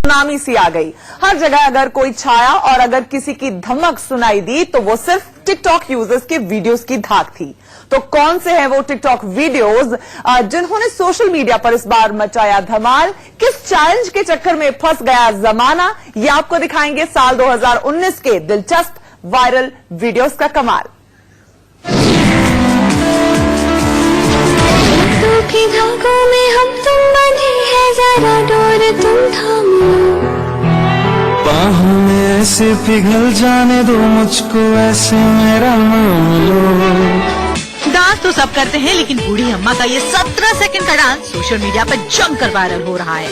Tsunami सी आ गई। हर जगह अगर कोई छाया और अगर किसी की धमक सुनाई दी तो वो सिर्फ टिकटॉक यूजर्स के वीडियोस की धाक थी। तो कौन से हैं वो टिकटॉक वीडियोस जिन्होंने सोशल मीडिया पर इस बार मचाया धमाल? किस चैलेंज के चक्कर में फंस गया जमाना? ये आपको दिखाएंगे साल 2019 के दिलचस्प वायरल वीडियोस का कमाल। की धागों में हम तुम बंधे हैं, जरा डोर तुम थामो। बाहों में ऐसे पिघल जाने दो मुझको, ऐसे मेरा नाम लो। डांस तो सब करते हैं, लेकिन बूढ़ी अम्मा का ये 17 सेकंड का डांस सोशल मीडिया पर जमकर वायरल हो रहा है।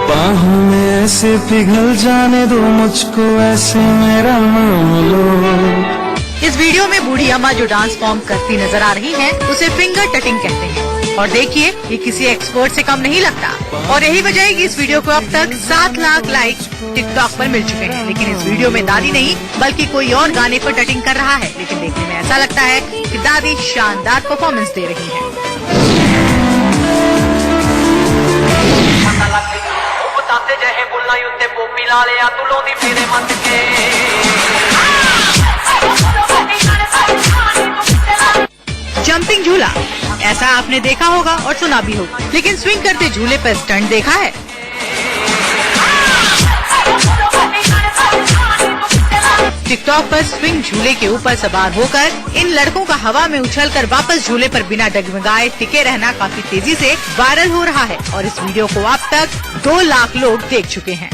बाहों में ऐसे पिघल जाने दो मुझको, ऐसे मेरा नाम लो। इस वीडियो में बूढ़ी अम्मा जो डांस फॉर्म करती नजर आ रही हैं, उसे फिंगर टचिंग कहते हैं। और देखिए, ये किसी एक्सपर्ट से कम नहीं लगता। और यही वजह है कि इस वीडियो को अब तक 7 लाख लाइक टिकटॉक पर मिल चुके हैं। लेकिन इस वीडियो में दादी नहीं बल्कि कोई और गाने पर टचिंग कर रहा है। लेकिन देखने में ऐसा लगता है कि दादी शानदार परफॉर्मेंस दे रही है। जंपिंग झूला, ऐसा आपने देखा होगा और सुना भी होगा, लेकिन स्विंग करते झूले पर स्टंट देखा है? टिकटॉक पर स्विंग झूले के ऊपर सवार होकर इन लड़कों का हवा में उछलकर वापस झूले पर बिना डगमगाए टिके रहना काफी तेजी से वायरल हो रहा है। और इस वीडियो को अब तक 2 लाख लोग देख चुके हैं।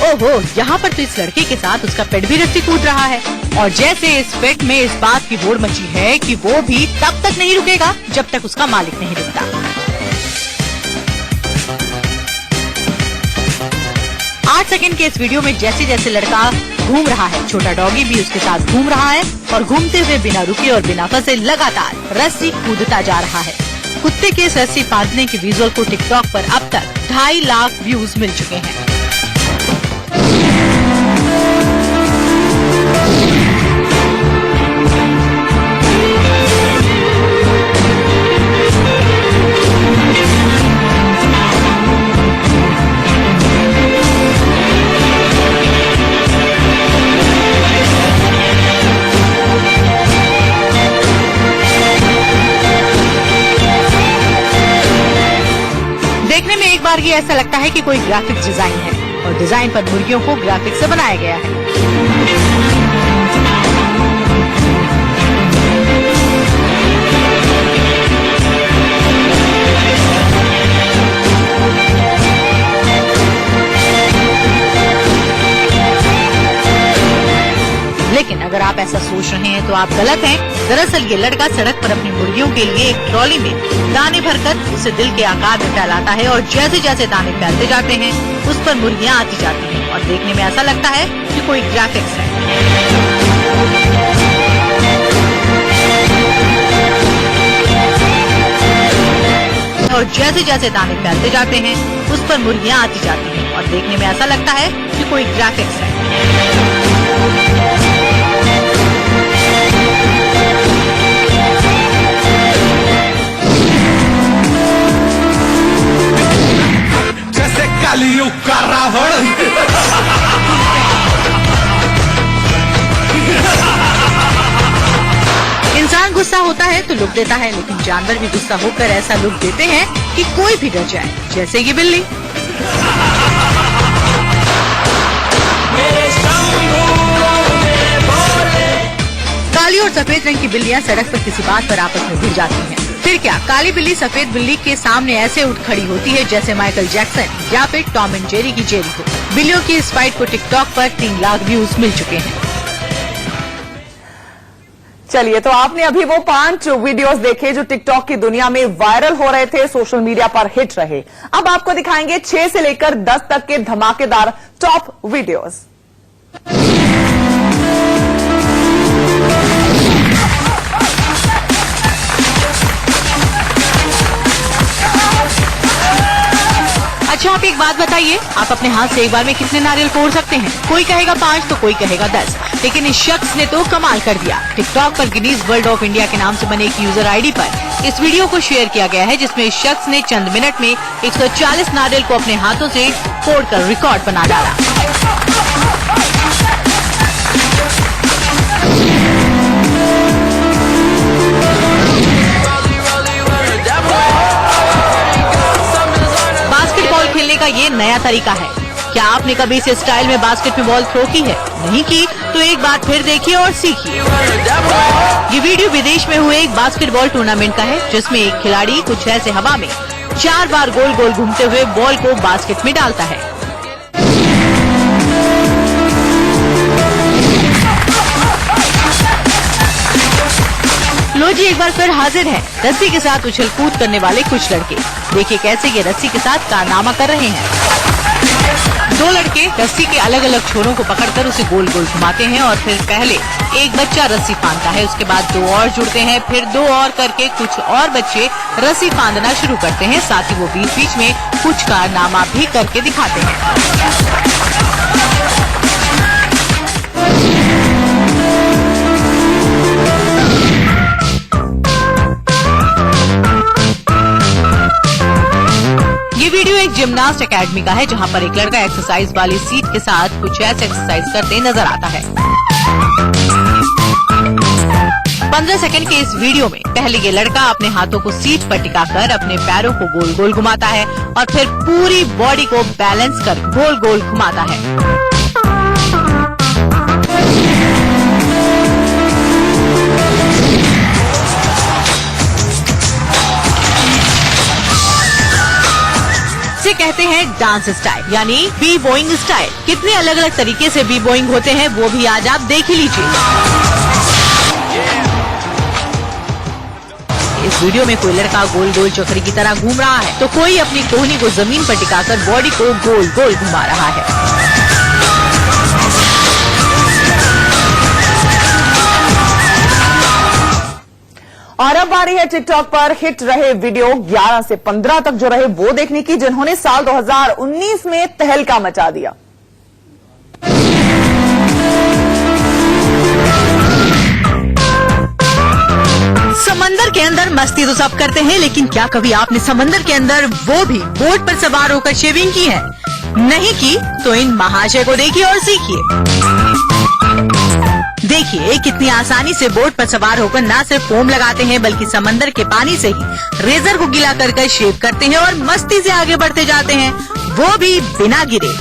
ओहो, यहाँ पर तो इस लड़के के साथ उसका पेट भी रस्सी कूद रहा है। और जैसे इस पेट में इस बात की होड़ मची है कि वो भी तब तक नहीं रुकेगा जब तक उसका मालिक नहीं रुकता। 8 सेकंड के इस वीडियो में जैसे जैसे लड़का घूम रहा है, छोटा डॉगी भी उसके साथ घूम रहा है और घूमते हुए बिना रुके और बिना फंसे लगातार रस्सी कूदता जा रहा है। कुत्ते के इस रस्सी बांधने के विजुअल को टिकटॉक पर अब तक 2.5 लाख व्यूज मिल चुके हैं। देखने में एक बार ये ऐसा लगता है कि कोई ग्राफिक्स डिजाइन है और डिजाइन पर मुर्गियों को ग्राफिक्स से बनाया गया है। लेकिन अगर आप ऐसा सोच रहे हैं तो आप गलत हैं। दरअसल ये लड़का सड़क पर अपनी मुर्गियों के लिए एक ट्रॉली में दाने भरकर उसे दिल के आकार में फैलाता है और जैसे जैसे दाने फैलते जाते हैं उस पर मुर्गियां आती जाती हैं और देखने में ऐसा लगता है कि कोई ग्राफिक्स है। और जैसे जैसे दाने फैलते जाते हैं उस पर मुर्गियां आती जाती हैं और देखने में ऐसा लगता है कि कोई ग्राफिक्स है। कलयुग का रावण। इंसान गुस्सा होता है तो लुक देता है, लेकिन जानवर भी गुस्सा होकर ऐसा लुक देते हैं कि कोई भी डर जाए, जैसे ये बिल्ली। काली और सफेद रंग की बिल्लियां सड़क पर किसी बात पर आपस में भिड़ जाती हैं। फिर क्या, काली बिल्ली सफेद बिल्ली के सामने ऐसे उठ खड़ी होती है जैसे माइकल जैक्सन या फिर टॉम एंड जेरी की जेरी हो। बिल्लियों की इस फाइट को टिकटॉक पर 3 लाख व्यूज मिल चुके हैं। चलिए, तो आपने अभी वो 5 वीडियोस देखे जो टिकटॉक की दुनिया में वायरल हो रहे थे, सोशल मीडिया पर हिट रहे। अब आपको दिखाएंगे 6 से लेकर 10 तक के धमाकेदार टॉप वीडियोस। अच्छा, आप ये एक बात बताइए, आप अपने हाथ से एक बार में कितने नारियल फोड़ सकते हैं? कोई कहेगा 5 तो कोई कहेगा 10, लेकिन इस शख्स ने तो कमाल कर दिया। टिकटॉक पर गिनीज वर्ल्ड ऑफ इंडिया के नाम से बने एक यूजर आईडी पर इस वीडियो को शेयर किया गया है, जिसमें इस शख्स ने चंद मिनट में 140 नारियल को अपने हाथों से फोड़कर रिकॉर्ड बना डाला। बास्केटबॉल खेलने का ये नया तरीका है। क्या आपने कभी इस स्टाइल में बास्केट में बॉल थ्रो की है? नहीं की तो एक बार फिर देखिए और सीखिए। ये वीडियो विदेश में हुए एक बास्केटबॉल टूर्नामेंट का है, जिसमें एक खिलाड़ी कुछ ऐसे हवा में 4 बार गोल गोल घूमते हुए बॉल को बास्केट में डालता है। लो जी, एक बार फिर हाजिर है रस्सी के साथ उछल कूद करने वाले कुछ लड़के। देखिए कैसे ये रस्सी के साथ कारनामा कर रहे हैं। 2 लड़के रस्सी के अलग अलग छोरों को पकड़कर उसे गोल गोल घुमाते हैं और फिर पहले एक बच्चा रस्सी फांदता है, उसके बाद 2 और जुड़ते हैं, फिर 2 और करके कुछ और बच्चे रस्सी फांदना शुरू करते हैं। साथ ही वो बीच बीच में कुछ कारनामा भी करके दिखाते हैं। ये वीडियो एक जिमनास्ट एकेडमी का है, जहां पर एक लड़का एक्सरसाइज वाली सीट के साथ कुछ ऐसे एक्सरसाइज करते नजर आता है। 15 सेकंड के इस वीडियो में पहले ये लड़का अपने हाथों को सीट पर टिकाकर अपने पैरों को गोल गोल घुमाता है और फिर पूरी बॉडी को बैलेंस कर गोल गोल घुमाता है। इसे कहते हैं डांस स्टाइल, यानी बी बोइंग स्टाइल। कितने अलग अलग तरीके से बी बोइंग होते हैं वो भी आज आप देख ही लीजिए। इस वीडियो में कोई लड़का गोल गोल चक्री की तरह घूम रहा है, तो कोई अपनी कोहनी को जमीन पर टिकाकर बॉडी को गोल गोल घुमा रहा है। और अब आ रही है टिकटॉक पर हिट रहे वीडियो 11 से 15 तक जो रहे वो देखने की, जिन्होंने साल 2019 में तहलका मचा दिया। समंदर के अंदर मस्ती तो सब करते हैं, लेकिन क्या कभी आपने समंदर के अंदर वो भी बोट पर सवार होकर शेविंग की है? नहीं की तो इन महाशय को देखिए और सीखिए। देखिए कितनी आसानी से बोट पर सवार होकर न सिर्फ फोम लगाते हैं, बल्कि समंदर के पानी से ही रेजर को गीला कर शेव करते हैं और मस्ती से आगे बढ़ते जाते हैं, वो भी बिना गिरे।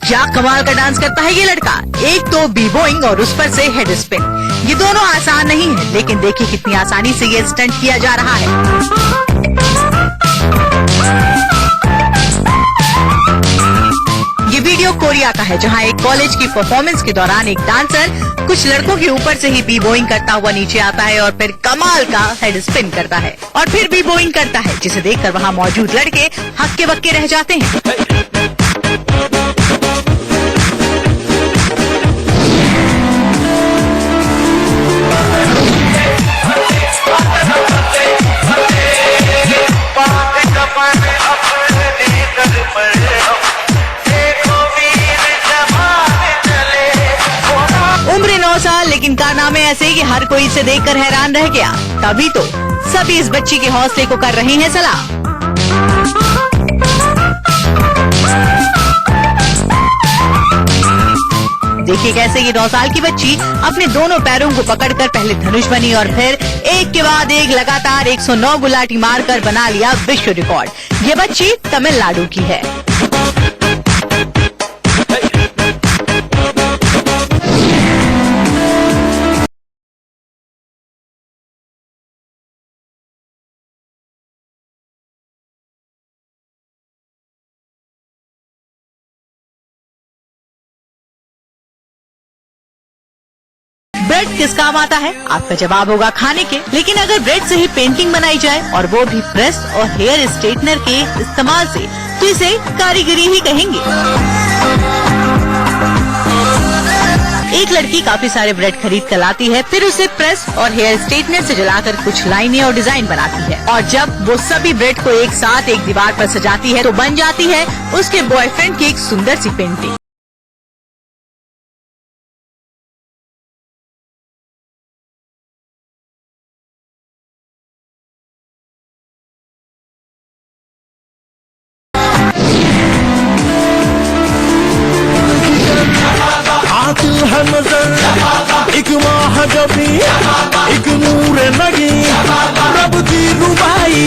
क्या कमाल का डांस करता है ये लड़का। एक तो बी बोइंग और उस पर से हेड स्पिन, ये दोनों आसान नहीं है, लेकिन देखिए कितनी आसानी से ये स्टंट किया जा रहा है। ये वीडियो कोरिया का है, जहां एक कॉलेज की परफॉर्मेंस के दौरान एक डांसर कुछ लड़कों के ऊपर से ही बी बोइंग करता हुआ नीचे आता है और फिर कमाल का हेड स्पिन करता है और फिर बी बोइंग करता है, जिसे देखकर वहां मौजूद लड़के हक्के बक्के रह जाते हैं। उम्र 9 साल, लेकिन कारनामे ऐसे कि हर कोई इसे देखकर हैरान रह गया। तभी तो सभी इस बच्ची के हौसले को कर रहे हैं सलाम। देखिए कैसे ये 9 साल की बच्ची अपने दोनों पैरों को पकड़कर पहले धनुष बनी और फिर एक के बाद एक लगातार 109 गुलाटी मारकर बना लिया विश्व रिकॉर्ड। ये बच्ची तमिलनाडु की है। ब्रेड किस काम आता है? आपका जवाब होगा खाने के। लेकिन अगर ब्रेड से ही पेंटिंग बनाई जाए और वो भी प्रेस और हेयर स्ट्रेटनर के इस्तेमाल से, तो इसे कारीगरी ही कहेंगे। एक लड़की काफी सारे ब्रेड खरीद कर लाती है, फिर उसे प्रेस और हेयर स्ट्रेटनर से जलाकर कुछ लाइनें और डिजाइन बनाती है, और जब वो सभी ब्रेड को एक साथ एक दीवार पर सजाती है तो बन जाती है उसके बॉयफ्रेंड की एक सुंदर सी पेंटिंग। आतिल है नजर एक महाजबी एक नूर नगी रब की रुबाई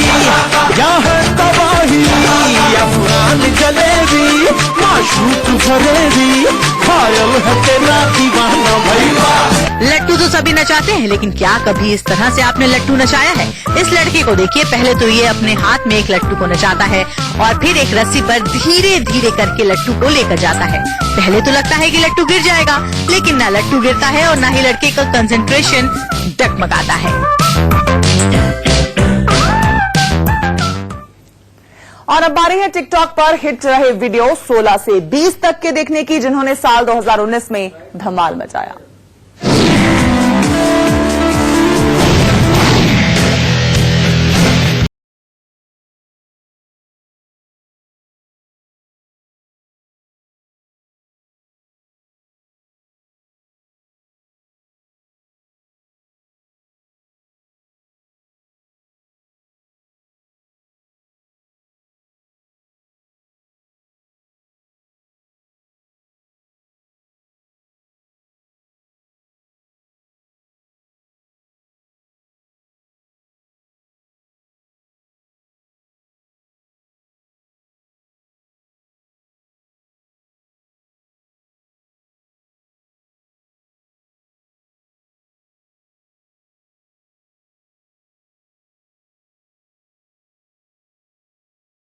या है तबाही अफगान जलेबी माशूक फरेबी खायल है तेरा दीवाना भैया। लट्टू तो सभी नचाते हैं, लेकिन क्या कभी इस तरह से आपने लट्टू नचाया है? इस लड़के को देखिए, पहले तो ये अपने हाथ में एक लट्टू को नचाता है और फिर एक रस्सी पर धीरे धीरे करके लट्टू को लेकर जाता है। पहले तो लगता है कि लट्टू गिर जाएगा, लेकिन ना लट्टू गिरता है और ना ही लड़के का कंसंट्रेशन डगमगाता है। और अब बारी है टिकटॉक पर हिट रहे वीडियो 16 से 20 तक के देखने की, जिन्होंने साल 2019 में धमाल मचाया।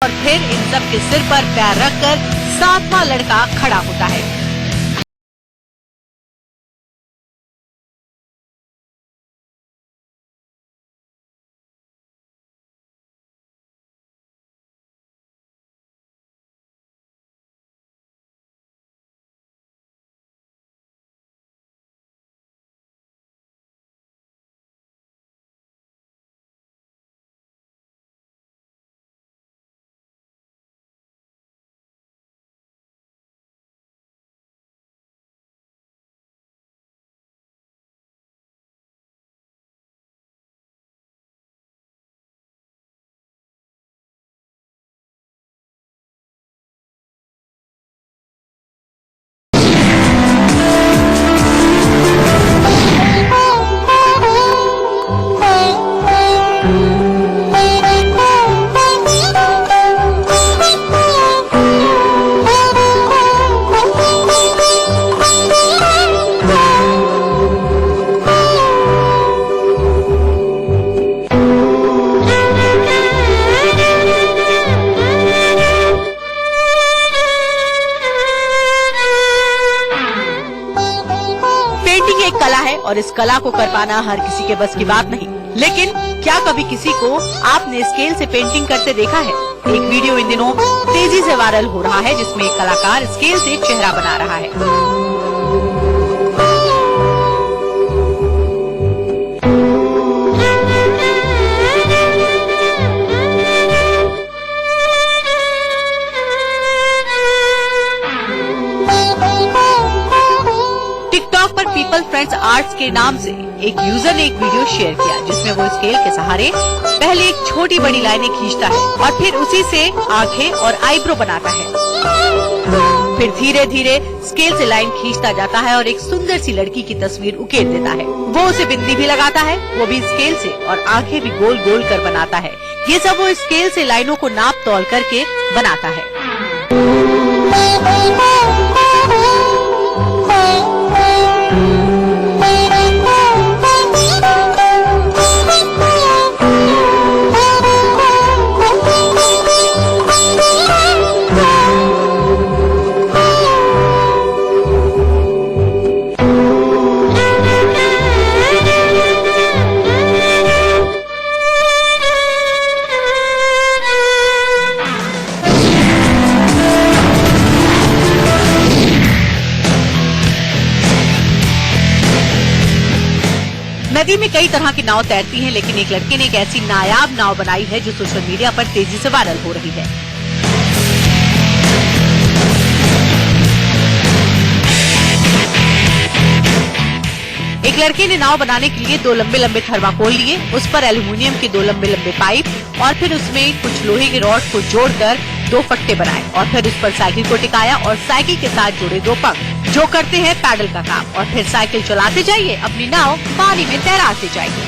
और फिर इन सब के सिर पर पैर रखकर 7वां लड़का खड़ा होता है। और इस कला को कर पाना हर किसी के बस की बात नहीं। लेकिन क्या कभी किसी को आपने स्केल से पेंटिंग करते देखा है? एक वीडियो इन दिनों तेजी से वायरल हो रहा है जिसमें एक कलाकार स्केल से चेहरा बना रहा है। पीपल फ्रेंड्स आर्ट्स के नाम से एक यूजर ने एक वीडियो शेयर किया जिसमें वो स्केल के सहारे पहले एक छोटी बड़ी लाइनें खींचता है और फिर उसी से आंखें और आईब्रो बनाता है। फिर धीरे धीरे स्केल से लाइन खींचता जाता है और एक सुंदर सी लड़की की तस्वीर उकेर देता है। वो उसे बिंदी भी लगाता है, वो भी स्केल से, और आंखें भी गोल गोल कर बनाता है। ये सब वो स्केल से लाइनों को नाप तौल करके बनाता है। नदी में कई तरह की नाव तैरती हैं, लेकिन एक लड़के ने एक ऐसी नायाब नाव बनाई है जो सोशल मीडिया पर तेजी से वायरल हो रही है। एक लड़के ने नाव बनाने के लिए 2 लंबे लंबे थर्माकोल लिए, उस पर एल्यूमिनियम के 2 लंबे लंबे पाइप और फिर उसमें कुछ लोहे के रॉड को जोड़कर 2 फट्टे बनाए और फिर उस पर साइकिल को टिकाया और साइकिल के साथ जुड़े 2 पंख जो करते हैं पैडल का काम, और फिर साइकिल चलाते जाइए, अपनी नाव पानी में तैराते जाइए।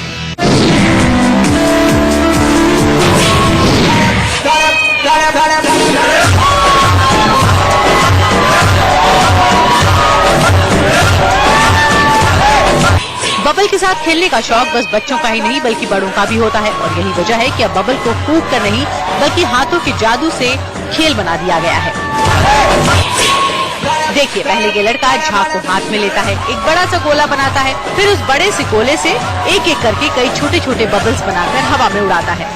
बबल के साथ खेलने का शौक बस बच्चों का ही नहीं बल्कि बड़ों का भी होता है, और यही वजह है कि अब बबल को फूंक कर नहीं बल्कि हाथों के जादू से खेल बना दिया गया है। देखिए, पहले ये लड़का झाग को हाथ में लेता है, एक बड़ा सा गोला बनाता है, फिर उस बड़े से गोले से एक एक करके कई छोटे छोटे बबल्स बनाकर हवा में उड़ाता है।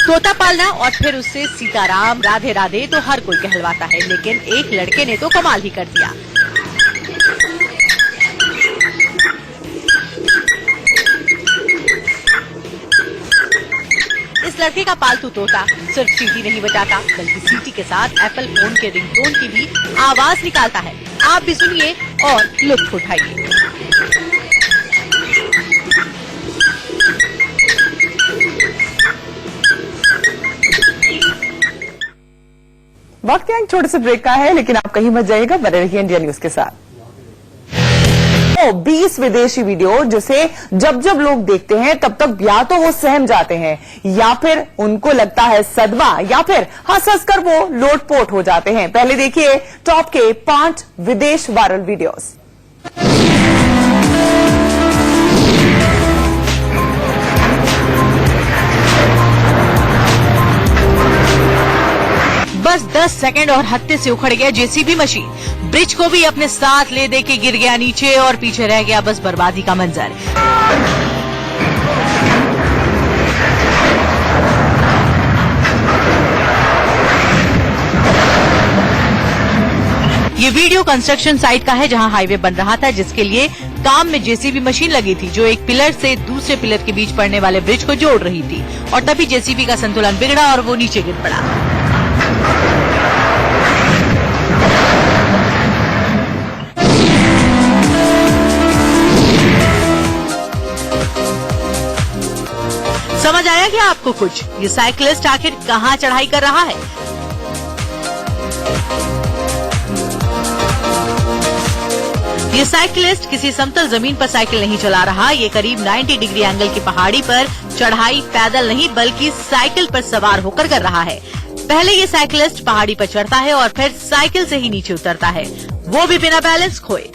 तोता पालना और फिर उससे सीताराम राधे राधे तो हर कोई कहलवाता है, लेकिन एक लड़के ने तो कमाल ही कर दिया। इस लड़के का पालतू तोता सिर्फ सीटी नहीं बजाता बल्कि सीटी के साथ एप्पल फोन के रिंगटोन की भी आवाज निकालता है। आप भी सुनिए और लुत्फ उठाइए। वक्त एक छोटे से ब्रेक का है, लेकिन आप कहीं मत जाइएगा, बने रहिए इंडिया न्यूज के साथ। 20 विदेशी वीडियो जिसे जब जब लोग देखते हैं तब तक या तो वो सहम जाते हैं या फिर उनको लगता है सदमा, या फिर हंस हंस कर वो लोटपोट हो जाते हैं। पहले देखिए टॉप के 5 विदेश वायरल वीडियोस। बस 10 सेकंड और हत्थे से उखड़ गया जेसीबी मशीन, ब्रिज को भी अपने साथ ले दे के गिर गया नीचे और पीछे रह गया बस बर्बादी का मंजर। ये वीडियो कंस्ट्रक्शन साइट का है जहां हाईवे बन रहा था, जिसके लिए काम में जेसीबी मशीन लगी थी जो एक पिलर से दूसरे पिलर के बीच पड़ने वाले ब्रिज को जोड़ रही थी, और तभी जेसीबी का संतुलन बिगड़ा और वो नीचे गिर पड़ा। समझ आया क्या आपको कुछ? ये साइकिलिस्ट आखिर कहाँ चढ़ाई कर रहा है? ये साइकिलिस्ट किसी समतल जमीन पर साइकिल नहीं चला रहा, ये करीब 90 डिग्री एंगल की पहाड़ी पर चढ़ाई पैदल नहीं बल्कि साइकिल पर सवार होकर कर रहा है। पहले ये साइकिलिस्ट पहाड़ी पर चढ़ता है और फिर साइकिल से ही नीचे उतरता है, वो भी बिना बैलेंस खोए।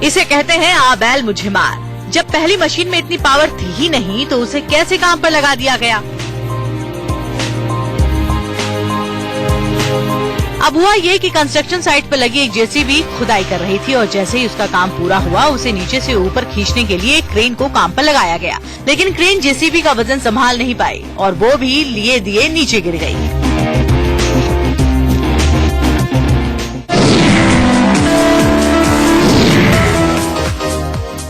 इसे कहते हैं आ बैल मुझे मार। जब पहली मशीन में इतनी पावर थी ही नहीं तो उसे कैसे काम पर लगा दिया गया? अब हुआ ये कि कंस्ट्रक्शन साइट पर लगी एक जेसीबी खुदाई कर रही थी, और जैसे ही उसका काम पूरा हुआ उसे नीचे से ऊपर खींचने के लिए एक क्रेन को काम पर लगाया गया, लेकिन क्रेन जेसीबी का वजन संभाल नहीं पाई और वो भी लिए दिए नीचे गिर गई।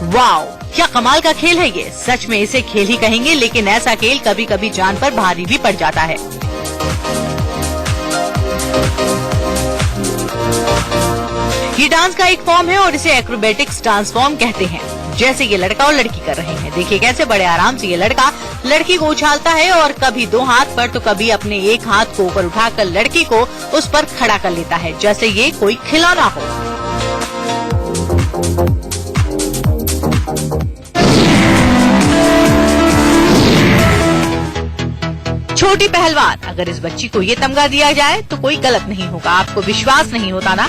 वाओ, क्या कमाल का खेल है ये। सच में इसे खेल ही कहेंगे, लेकिन ऐसा खेल कभी कभी जान पर भारी भी पड़ जाता है। ये डांस का एक फॉर्म है और इसे एक्रोबेटिक्स डांस फॉर्म कहते हैं। जैसे ये लड़का और लड़की कर रहे हैं, देखिए कैसे बड़े आराम से ये लड़का लड़की को उछालता है और कभी 2 हाथ पर तो कभी अपने एक हाथ को ऊपर उठाकर लड़की को उस पर खड़ा कर लेता है जैसे ये कोई खिलौना हो। छोटी पहलवान, अगर इस बच्ची को ये तमगा दिया जाए तो कोई गलत नहीं होगा। आपको विश्वास नहीं होता ना?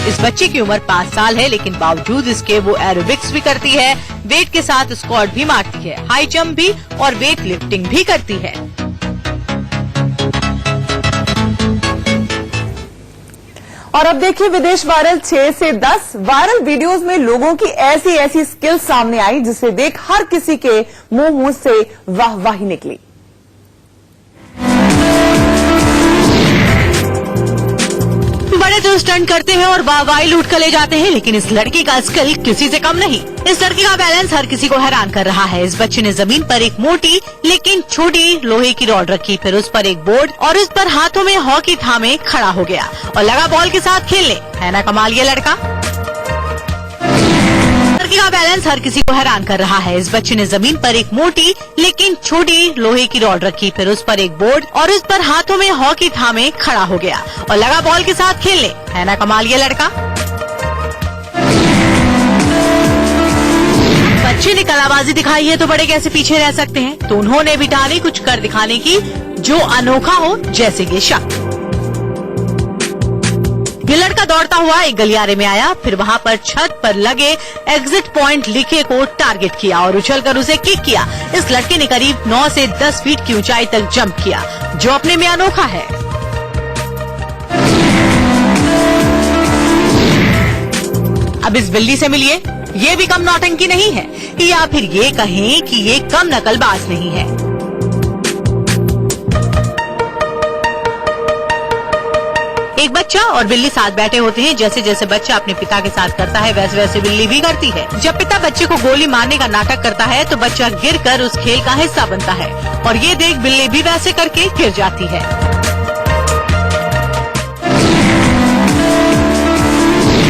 इस बच्ची की उम्र 5 साल है, लेकिन बावजूद इसके वो एरोबिक्स भी करती है, वेट के साथ स्क्वाट भी मारती है, हाई जंप भी और वेट लिफ्टिंग भी करती है। और अब देखिए विदेश वायरल 6 से 10 वायरल वीडियोस में लोगों की ऐसी ऐसी स्किल सामने आई जिसे देख हर किसी के मुंह से वाहवाही निकली। बड़े तो स्टंट करते हैं और वाहवाही लूट कर ले जाते हैं, लेकिन इस लड़की का स्किल किसी से कम नहीं। इस लड़की का बैलेंस हर किसी को हैरान कर रहा है। इस बच्चे ने जमीन पर एक मोटी लेकिन छोटी लोहे की रॉड रखी, फिर उस पर एक बोर्ड और उस पर हाथों में हॉकी थामे खड़ा हो गया और लगा बॉल के साथ खेलने। है ना कमाल ये लड़का। लड़की का बैलेंस हर किसी को हैरान कर रहा है। इस बच्चे ने जमीन पर एक मोटी लेकिन छोटी लोहे की रॉड रखी, फिर उस पर एक बोर्ड और उस पर हाथों में हॉकी थामे खड़ा हो गया और लगा बॉल के साथ खेलने। है ना कमाल ये लड़का। बच्चे ने कलाबाजी दिखाई है तो बड़े कैसे पीछे रह सकते हैं, तो उन्होंने भी ठानी कुछ कर दिखाने की जो अनोखा हो, जैसे ये शख्स। ये लड़का दौड़ता हुआ एक गलियारे में आया, फिर वहाँ पर छत पर लगे एग्जिट पॉइंट लिखे को टारगेट किया और उछलकर उसे किक किया। इस लड़के ने करीब 9 से 10 फीट की ऊंचाई तक जंप किया, जो अपने में अनोखा है। अब इस बिल्ली से मिलिए, ये भी कम नौटंकी नहीं है, या फिर ये कहें कि ये कम नकलबाज नहीं है। एक बच्चा और बिल्ली साथ बैठे होते हैं। जैसे जैसे बच्चा अपने पिता के साथ करता है, वैसे वैसे बिल्ली भी करती है। जब पिता बच्चे को गोली मारने का नाटक करता है तो बच्चा गिरकर उस खेल का हिस्सा बनता है और ये देख बिल्ली भी वैसे करके गिर जाती है।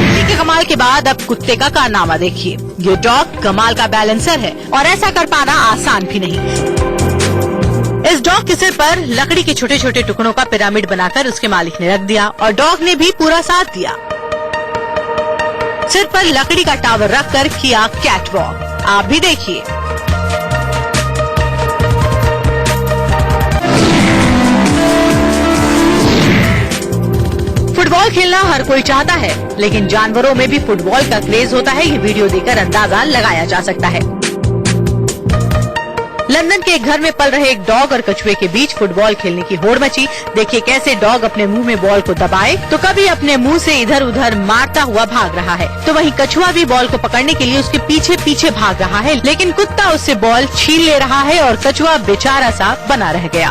बिल्ली के कमाल के बाद अब कुत्ते का कारनामा देखिए। ये डॉग कमाल का बैलेंसर है और ऐसा कर पाना आसान भी नहीं। इस डॉग के सिर पर लकड़ी के छोटे छोटे टुकड़ों का पिरामिड बनाकर उसके मालिक ने रख दिया और डॉग ने भी पूरा साथ दिया। सिर पर लकड़ी का टावर रखकर किया कैट वॉक। आप भी देखिए। फुटबॉल खेलना हर कोई चाहता है, लेकिन जानवरों में भी फुटबॉल का क्रेज होता है, ये वीडियो देखकर अंदाजा लगाया जा सकता है। लंदन के एक घर में पल रहे एक डॉग और कछुए के बीच फुटबॉल खेलने की होड़ मची। देखिए कैसे डॉग अपने मुंह में बॉल को दबाए तो कभी अपने मुंह से इधर उधर मारता हुआ भाग रहा है, तो वहीं कछुआ भी बॉल को पकड़ने के लिए उसके पीछे पीछे भाग रहा है, लेकिन कुत्ता उससे बॉल छीन ले रहा है और कछुआ बेचारा सा बना रह गया।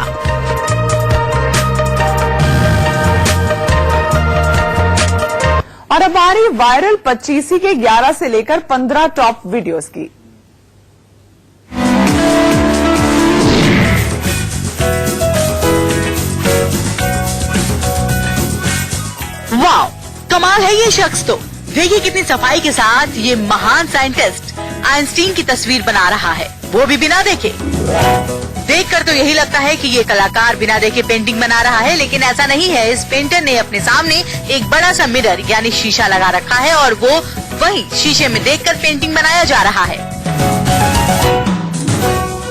और अब आ रही वायरल 25 के 11 से लेकर 15 टॉप वीडियोस की। वाह, कमाल है ये शख्स तो। देखिए कितनी सफाई के साथ ये महान साइंटिस्ट आइंस्टीन की तस्वीर बना रहा है, वो भी बिना देखे। देखकर तो यही लगता है कि ये कलाकार बिना देखे पेंटिंग बना रहा है, लेकिन ऐसा नहीं है। इस पेंटर ने अपने सामने एक बड़ा सा मिरर यानी शीशा लगा रखा है और वो वही शीशे में देखकर पेंटिंग बनाया जा रहा है।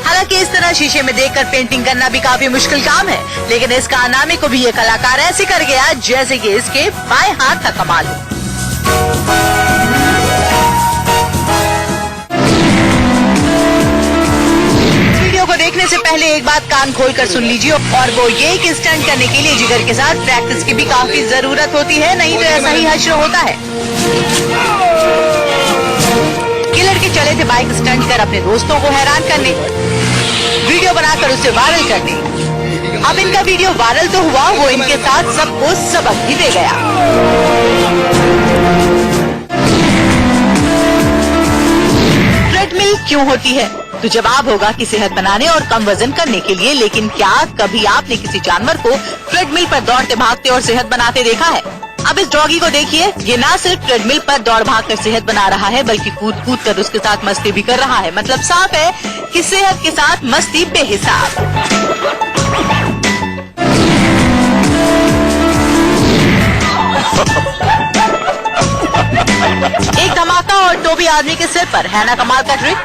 हालांकि इस तरह शीशे में देखकर पेंटिंग करना भी काफी मुश्किल काम है, लेकिन इस कारनामे को भी ये कलाकार ऐसे कर गया जैसे कि इसके बाएं हाथ का कमाल हो। इस वीडियो को देखने से पहले एक बात कान खोलकर सुन लीजिए, और वो ये कि स्टंट करने के लिए जिगर के साथ प्रैक्टिस की भी काफी जरूरत होती है, नहीं तो ऐसा ही हश्र होता है। ये लड़के चले थे बाइक स्टंट कर अपने दोस्तों को हैरान करने, वीडियो बनाकर उसे वायरल करने। अब इनका वीडियो वायरल तो हुआ, वो इनके साथ सबको सबक भी दे गया। ट्रेडमिल क्यों होती है? तो जवाब होगा कि सेहत बनाने और कम वजन करने के लिए। लेकिन क्या कभी आपने किसी जानवर को ट्रेडमिल पर दौड़ते भागते और सेहत बनाते देखा है? अब इस डॉगी को देखिए, ये ना सिर्फ ट्रेडमिल पर दौड़ भाग कर सेहत बना रहा है, बल्कि कूद कूद कर उसके साथ मस्ती भी कर रहा है। मतलब साफ है कि सेहत के साथ मस्ती बेहिसाब। एक धमाका और टोबी आदमी के सिर पर, है ना कमाल का ट्रिक।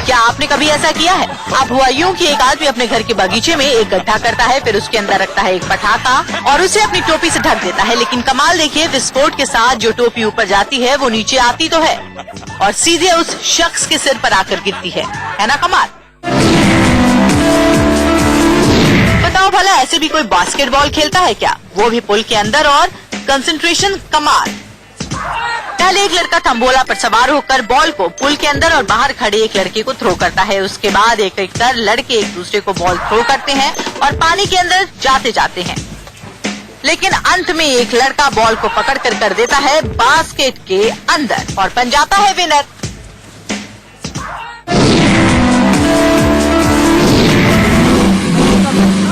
क्या आपने कभी ऐसा किया है? अब हुआ यूं कि एक आदमी अपने घर के बगीचे में एक गड्ढा करता है, फिर उसके अंदर रखता है एक पटाखा और उसे अपनी टोपी से ढक देता है। लेकिन कमाल देखिए, विस्फोट के साथ जो टोपी ऊपर जाती है वो नीचे आती तो है और सीधे उस शख्स के सिर पर आकर गिरती है ना कमाल? बताओ भला ऐसे भी कोई बास्केटबॉल खेलता है क्या, वो भी पुल के अंदर, और कंसंट्रेशन कमाल। पहले एक लड़का तंबोला पर सवार होकर बॉल को पुल के अंदर और बाहर खड़े एक लड़के को थ्रो करता है। उसके बाद एक एक कर लड़के एक दूसरे को बॉल थ्रो करते हैं और पानी के अंदर जाते जाते हैं, लेकिन अंत में एक लड़का बॉल को पकड़ कर देता है बास्केट के अंदर और बन जाता है विनर।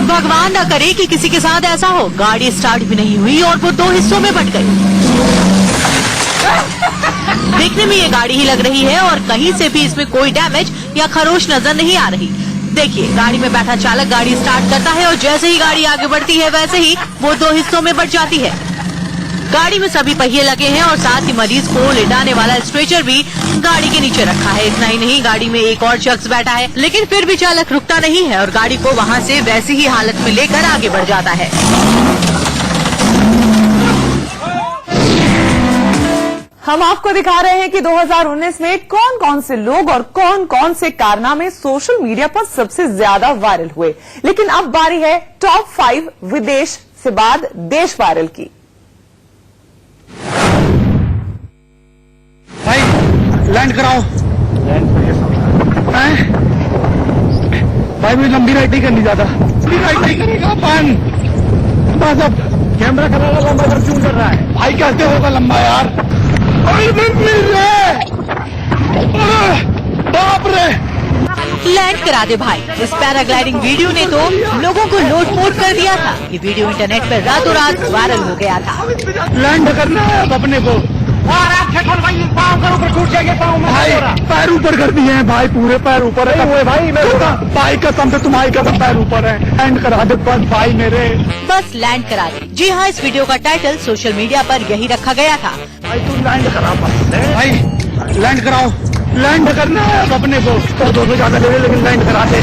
भगवान न करे कि किसी के साथ ऐसा हो। गाड़ी स्टार्ट भी नहीं हुई और वो 2 हिस्सों में बट गई। देखने में ये गाड़ी ही लग रही है और कहीं से भी इसमें कोई डैमेज या खरोश नजर नहीं आ रही। देखिए, गाड़ी में बैठा चालक गाड़ी स्टार्ट करता है और जैसे ही गाड़ी आगे बढ़ती है वैसे ही वो 2 हिस्सों में बट जाती है। गाड़ी में सभी पहिए लगे हैं और साथ ही मरीज को लेटाने वाला स्ट्रेचर भी गाड़ी के नीचे रखा है। इतना ही नहीं, गाड़ी में एक और शख्स बैठा है, लेकिन फिर भी चालक रुकता नहीं है और गाड़ी को वहाँ से वैसी ही हालत में लेकर आगे बढ़ जाता है। हम आपको दिखा रहे हैं कि 2019 में कौन कौन से लोग और कौन कौन से कारनामे सोशल मीडिया पर सबसे ज्यादा वायरल हुए। लेकिन अब बारी है टॉप 5 विदेश से बाद देश वायरल की। भाई लैंड कराओ। भाई मुझे लंबी राइड नहीं करनी ज्यादा। लंबी राइड नहीं करेगा अपन। बस अब कैमरा कर रहा लंबा कर क्यों कर रहा है भाई? कैसे होगा लंबा यार? मिल रहे बाप रे। लैंड करा दे भाई। इस पैराग्लाइडिंग वीडियो ने तो लोगों को लोटपोट कर दिया था। ये वीडियो इंटरनेट पर रातों रात वायरल हो गया था। लैंड करना है अब अपने को। भाई पैर ऊपर कर दिए हैं भाई, पूरे पैर ऊपर है भाई। भाई कसम से तुम्हारी कसम पैर ऊपर है। लैंड करा दे बस भाई मेरे। बस लैंड करा दे। जी हाँ, इस वीडियो का टाइटल सोशल मीडिया पर यही रखा गया था। भाई तू लैंड करा भाई, लैंड कराओ। लैंड करना है अब अपने को। तो 200 ज्यादा ले लेकिन लैंड करा दे।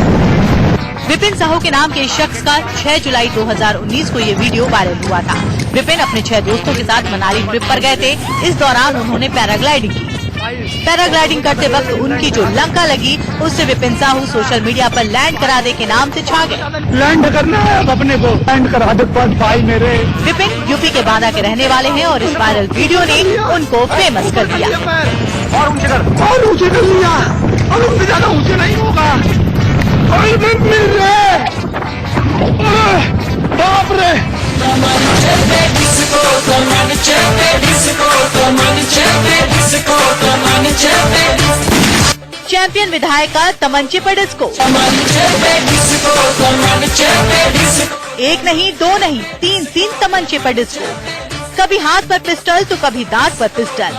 विपिन साहू के नाम के इस शख्स का 6 जुलाई 2019 को ये वीडियो वायरल हुआ था। विपिन अपने 6 दोस्तों के साथ मनाली ट्रिप पर गए थे। इस दौरान उन्होंने पैराग्लाइडिंग की। पैराग्लाइडिंग करते वक्त उनकी जो लंका लगी, उससे विपिन साहू सोशल मीडिया पर लैंड करा दे के नाम से छा गए। लैंड करना है अब अपने को। लैंड करा दे बस भाई मेरे। विपिन यूपी के बांदा के रहने वाले हैं और इस वायरल वीडियो ने उनको फेमस कर दिया। और ऊंचे कर लिया। और उससे ज्यादा ऊंचे नहीं होगा। मिल रहे बाप रे। चैंपियन विधायक का तमंचे पर डिस्को। 1 नहीं 2 नहीं 3 तमंचे पर डिस्को। कभी हाथ पर पिस्टल तो कभी दांत पर पिस्टल।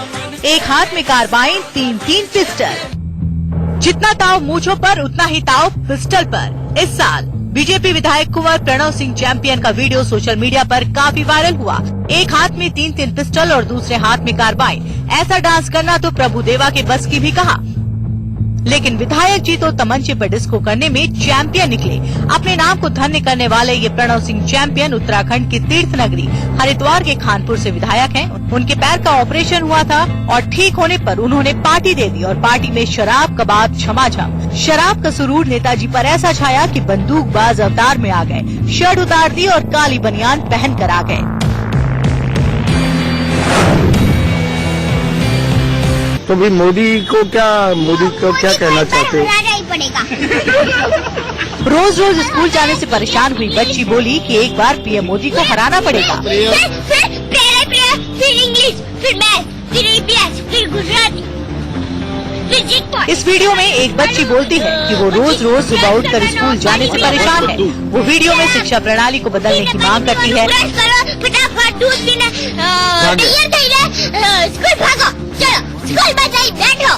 एक हाथ में कार्बाइन, 3 पिस्टल। जितना ताव मूंछों पर उतना ही ताव पिस्टल पर। इस साल बीजेपी विधायक कुंवर प्रणव सिंह चैंपियन का वीडियो सोशल मीडिया पर काफी वायरल हुआ। एक हाथ में 3 पिस्टल और दूसरे हाथ में कार्बाइन। ऐसा डांस करना तो प्रभु देवा के बस की भी कहा। लेकिन विधायक जी तो तमंचे पर डिस्को करने में चैंपियन निकले। अपने नाम को धन्य करने वाले ये प्रणव सिंह चैंपियन उत्तराखंड की तीर्थ नगरी हरिद्वार के खानपुर से विधायक हैं। उनके पैर का ऑपरेशन हुआ था और ठीक होने पर उन्होंने पार्टी दे दी और पार्टी में शराब कबाब झमाझम। शराब का सुरूर नेताजी पर ऐसा छाया कि बंदूकबाज अवतार में आ गए। शर्ट उतार दी और काली बनियान पहन कर आ गए। तो भी मोदी को क्या कहना चाहते हो? ही पड़ेगा। रोज रोज स्कूल जाने से परेशान हुई बच्ची बोली कि एक बार पीएम मोदी को हराना पड़ेगा। फिर इंग्लिश, फिर मैथ, फिर इतिहास, फिर गुजराती, फिर जीत। इस वीडियो में एक बच्ची बोलती है कि वो रोज रोज सुबह उठकर स्कूल जाने से परेशान है। वो वीडियो में शिक्षा प्रणाली को बदलने की मांग करती है। फटाफट दूध पीना, स्कूल भागो, चलो स्कूल में जाइए बैठो,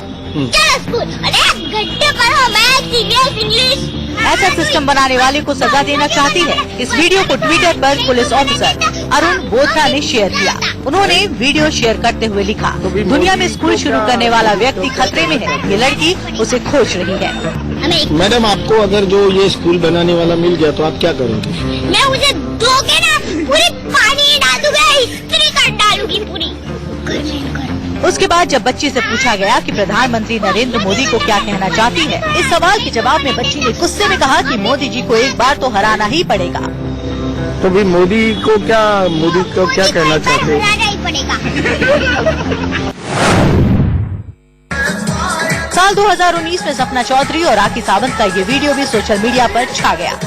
चलो स्कूल। अरे 1 घंटे पढ़ो मैथ, इंग्लिश। ऐसा सिस्टम बनाने वाले को सजा देना चाहती है। इस वीडियो को ट्विटर पर पुलिस ऑफिसर अरुण बोथरा ने शेयर किया। उन्होंने वीडियो शेयर करते हुए लिखा, दुनिया में स्कूल शुरू करने वाला व्यक्ति खतरे में है, ये लड़की उसे खोज रही है। मैडम, आपको अगर जो ये स्कूल बनाने वाला मिल गया तो आप क्या करोगे? मैं उसे धोके ना पूरी पानी डाल दूंगा, इस्त्री कर डालूंगी पूरी। उसके बाद जब बच्ची से पूछा गया कि प्रधानमंत्री नरेंद्र मोदी को क्या कहना चाहती है, इस सवाल के जवाब में बच्ची ने गुस्से में कहा कि मोदी जी को एक बार तो हराना ही पड़ेगा। तो भी मोदी को क्या कहना चाहते हैं? हराना ही पड़ेगा। साल 2019 में सपना चौधरी और राखी सावंत का ये वीडियो भी सोशल मीडिया पर छा गया।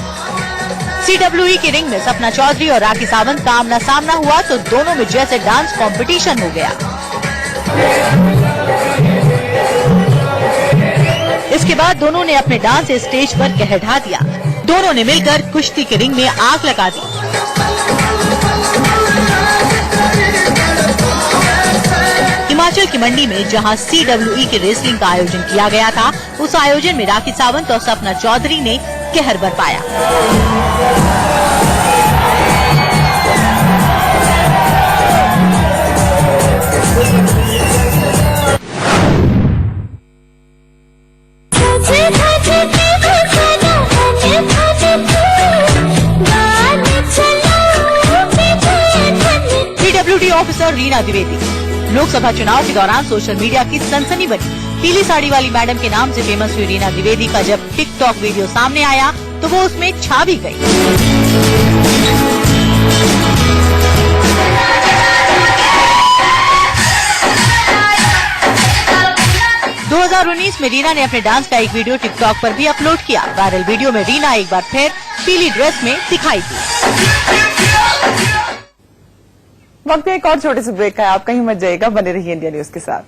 CWE के रिंग में सपना चौधरी और राखी सावंत का आमना सामना हुआ तो दोनों में जैसे डांस कंपटीशन हो गया। इसके बाद दोनों ने अपने डांस से स्टेज पर कहर ढा दिया। दोनों ने मिलकर कुश्ती के रिंग में आग लगा दी। हिमाचल की मंडी में जहां CWE के रेसलिंग का आयोजन किया गया था, उस आयोजन में राखी सावंत और सपना चौधरी ने कहर बरपाया। CWD officer Reena Dwivedi. लोकसभा चुनाव के दौरान सोशल मीडिया की सनसनी बनी। पीली साड़ी वाली मैडम के नाम से फेमस हुई रीना द्विवेदी का जब टिकटॉक वीडियो सामने आया तो वो उसमें छा भी गई। 2019 में रीना ने अपने डांस का एक वीडियो टिकटॉक पर भी अपलोड किया। वायरल वीडियो में रीना एक बार फिर पीली ड्रेस में दिखाई दी। वक्त एक और छोटे से ब्रेक का है, आप कहीं मत जाइएगा, बने रहिए इंडिया न्यूज के साथ।